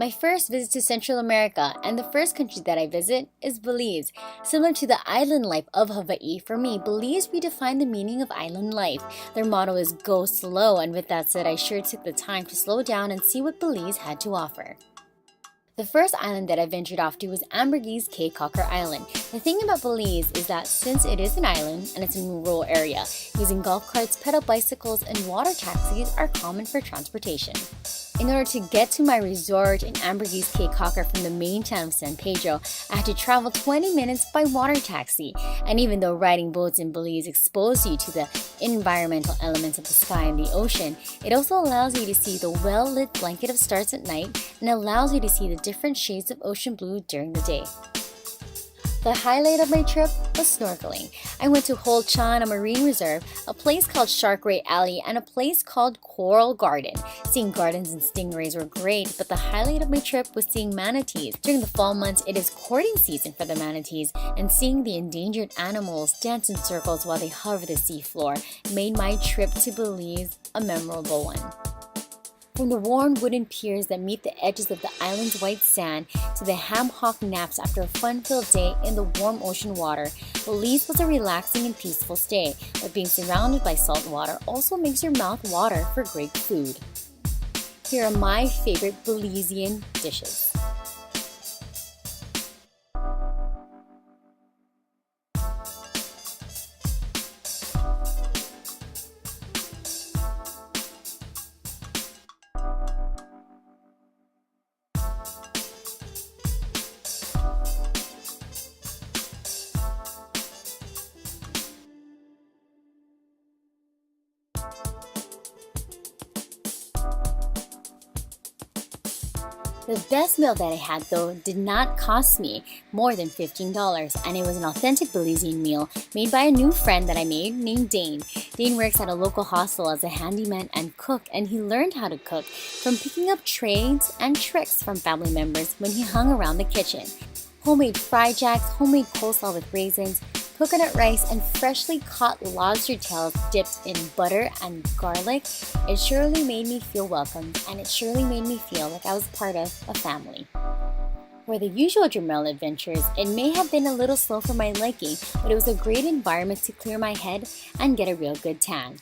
My first visit to Central America and the first country that I visit is Belize. Similar to the island life of Hawaii, for me, Belize redefined the meaning of island life. Their motto is go slow, and with that said, I sure took the time to slow down and see what Belize had to offer. The first island that I ventured off to was Ambergris Caye Caulker Island. The thing about Belize is that since it is an island and it's in a rural area, using golf carts, pedal bicycles, and water taxis are common for transportation. In order to get to my resort in Ambergris Caye Caulker from the main town of San Pedro, I had to travel 20 minutes by water taxi. And even though riding boats in Belize exposes you to the environmental elements of the sky and the ocean, it also allows you to see the well-lit blanket of stars at night and allows you to see the different shades of ocean blue during the day. The highlight of my trip was snorkeling. I went to Hol Chan, a marine reserve, a place called Shark Ray Alley, and a place called Coral Garden. Seeing gardens and stingrays were great, but the highlight of my trip was seeing manatees. During the fall months, it is courting season for the manatees, and seeing the endangered animals dance in circles while they hover the seafloor made my trip to Belize a memorable one. From the worn wooden piers that meet the edges of the island's white sand to the ham-hock naps after a fun-filled day in the warm ocean water, Belize was a relaxing and peaceful stay, but being surrounded by salt water also makes your mouth water for great food. Here are my favorite Belizean dishes. The best meal that I had, though, did not cost me more than $15, and it was an authentic Belizean meal made by a new friend that I made named Dane. Dane works at a local hostel as a handyman and cook, and he learned how to cook from picking up trades and tricks from family members when he hung around the kitchen. Homemade fried jacks, homemade coleslaw with raisins, coconut rice, and freshly caught lobster tails dipped in butter and garlic. It surely made me feel welcome, and it surely made me feel like I was part of a family. For the usual Jamel adventures, it may have been a little slow for my liking, but it was a great environment to clear my head and get a real good tan.